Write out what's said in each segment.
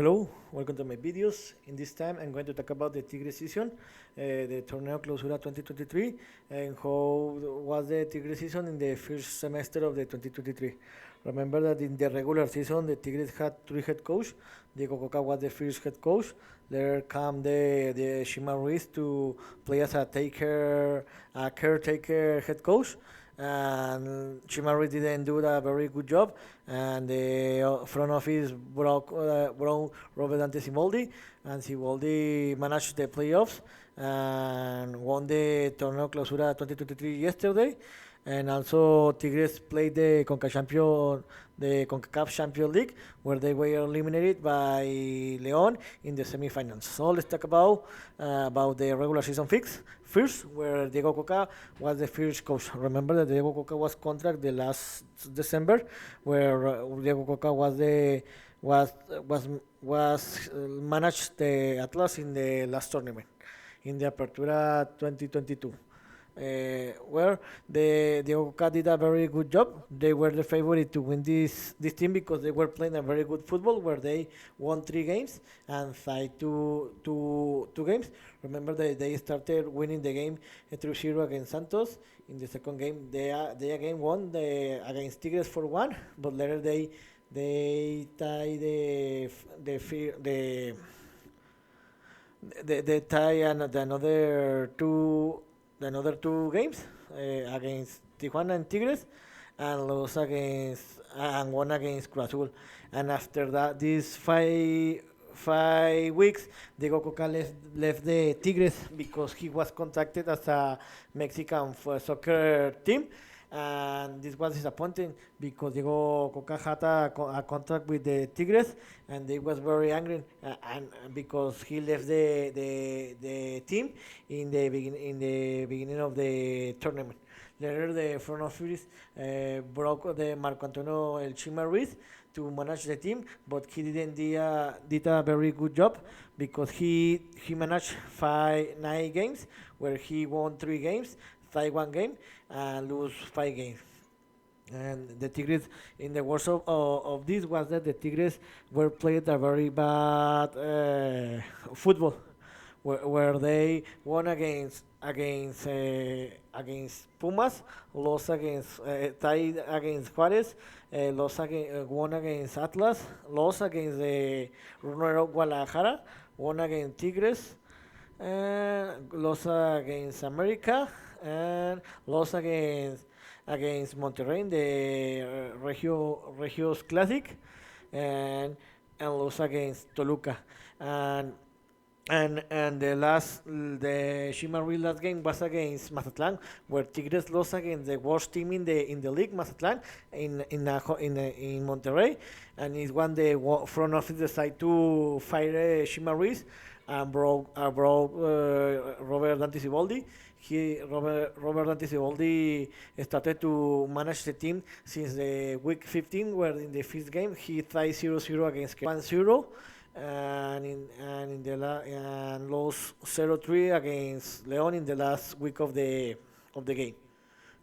Hello, welcome to my videos. In this time, I'm going to talk about the Tigres season, the Torneo Clausura 2023, and how was the Tigres season in the first semester of the 2023. Remember that in the regular season, the Tigres had three head coach. Diego Cocca was the first head coach. There come the Chima Ruiz to play as a caretaker head coach, and Chimari didn't do a very good job, and the front office brought Robert Dante Siboldi, and Siboldi managed the playoffs and won the Torneo Clausura 2023 yesterday, and also Tigres played the Concacaf Champions League, where they were eliminated by Leon in the semifinals. So let's talk about the regular season fix first, where Diego Cocca was the first coach. Remember that Diego Cocca was contract the last December, where Diego Cocca was managed the Atlas in the last tournament in the Apertura 2022, where the Oca did a very good job. They were the favorite to win this team because they were playing a very good football, where they won 3 games and tied two games. Remember they started winning the game 3-0 against Santos. In the second game, they again won against Tigres 4-1, but later they tied they tie the another two games against Tijuana and Tigres, and lost against and won against Cruz Azul. And after that, these 5 weeks, Diego Coca left the Tigres because he was contacted as a Mexican soccer team, and this was disappointing because Diego Coca had a contract with the Tigres, and they was very angry, and because he left the team in the beginning of the tournament. Later, the front office broke the Marco Antonio El Chima Ruiz to manage the team, but he didn't did a very good job because he managed 9 games, where he won 3 games, tie 1 game, and lose 5 games. And the Tigres, in the worst of this, was that the Tigres were played a very bad football, where they won against Pumas, lost against tied against Juarez, won against Atlas, lost against the runner Guadalajara, won against Tigres, lost against America, and lost against Monterrey in the Regios Classic, and lost against Toluca, and the Shimari last game was against Mazatlan, where Tigres lost against the worst team in the league, Mazatlan, in Monterrey, and it's when the front office decided to fire Shimari and broke Robert Dante Siboldi. Robert Dante Siboldi started to manage the team since the week 15, where in the first game he tied 0-0 against 1-0, and lost 0-3 against Leon in the last week of the game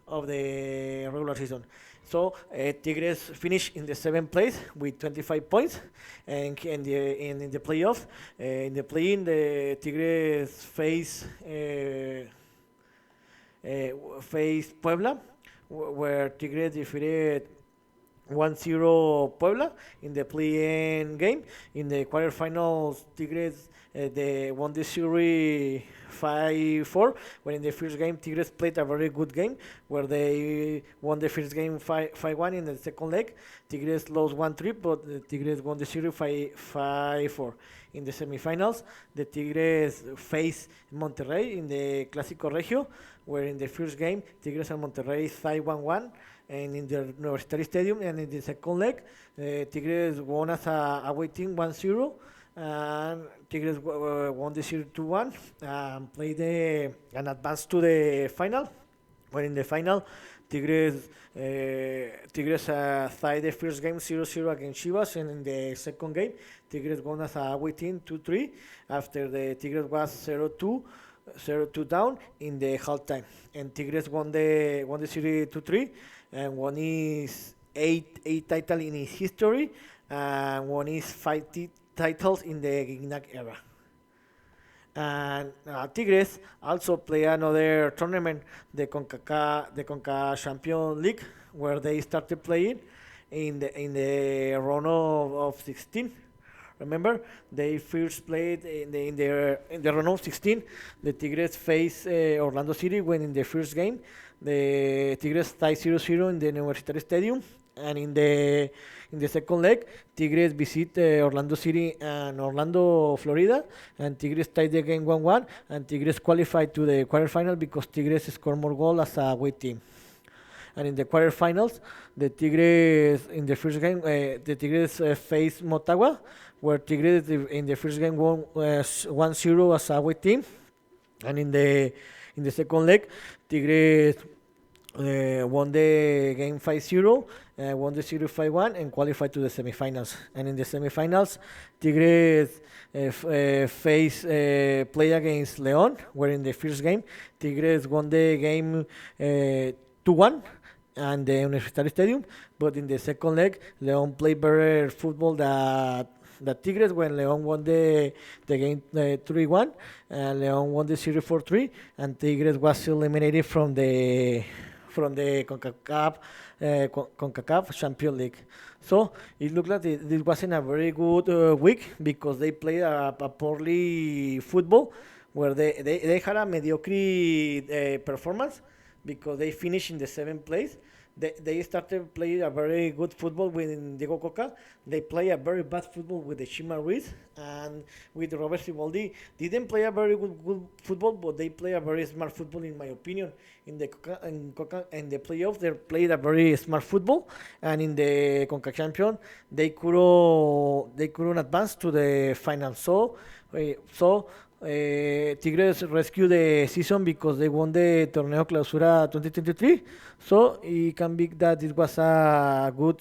of the regular season. So Tigres finished in the 7th place with 25 points, and in the playoffs, in the play-in, the Tigres faced Puebla, where Tigres defeated 1-0 Puebla in the play-in game. In the quarterfinals, Tigres they won the series 5-4. When in the first game, Tigres played a very good game, where they won the first game 5-1. In the second leg, Tigres lost 1-3, but the Tigres won the series 5-4. In the semifinals, the Tigres faced Monterrey in the Clásico Regio, where in the first game, Tigres and Monterrey tied 1-1, and in the University Stadium, and in the second leg, Tigres won as a away team 1-0, and Tigres won the series 2-1, and played and advanced to the final. When in the final, Tigres tied the first game 0-0 against Chivas, and in the second game, Tigres won as a away team 2-3, after the Tigres was 0-2 down in the halftime, and Tigres won the series 2-3, and won his eighth title in his history, and won his titles in the Guignac era. And Tigres also play another tournament, the Concachampions League, where they started playing in the round of 16. Remember, they first played in the round of 16. The Tigres faced Orlando City when in the first game the Tigres tied 0-0 in the Universitario Stadium, and in the second leg, Tigres visit Orlando City and Orlando, Florida, and Tigres tied the game 1-1, and Tigres qualified to the quarterfinal because Tigres scored more goals as a away team. And in the quarterfinals, the Tigres in the first game, the Tigres faced Motagua, where Tigres in the first game won 1-0 as a away team, and in the second leg, Tigres won the game 5-0, won the series 5-1, and qualified to the semifinals. And in the semifinals, Tigres play against León, where in the first game, Tigres won the game 2-1 and the Universitario Stadium, but in the second leg, León played better football that Tigres, when León won the game 3-1, and León won the series 4-3, and Tigres was eliminated from the Concacaf Champions League. So it looked like this wasn't a very good week because they played a poorly football, where they had a mediocre performance because they finished in the 7th place. They started playing a very good football with Diego Cocca. They play a very bad football with the Chima Ruiz, and with Robert Siboldi. Didn't play a very good football, but they play a very smart football, in my opinion. In the playoffs, they played a very smart football, and in the Concachampions, they couldn't advance to the final. So Tigres rescued the season because they won the Torneo Clausura 2023. So it can be that it was a good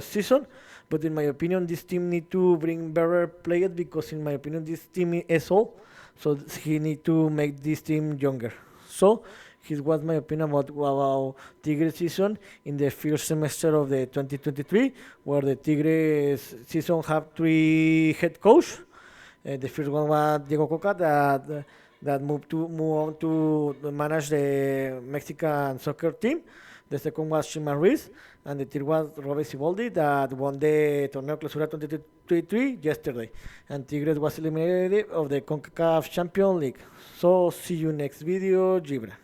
season. But in my opinion, this team need to bring better players because in my opinion, this team is old. So he need to make this team younger. So this was my opinion about Tigres season in the first semester of the 2023, where the Tigres season have 3 head coach. The first one was Diego Cocca that moved on to manage the Mexican soccer team. The second was Chima Ruiz, and the third was Robert Siboldi that won the Torneo Clausura 2023 yesterday. And Tigres was eliminated of the CONCACAF Champions League. So see you next video, Gibra.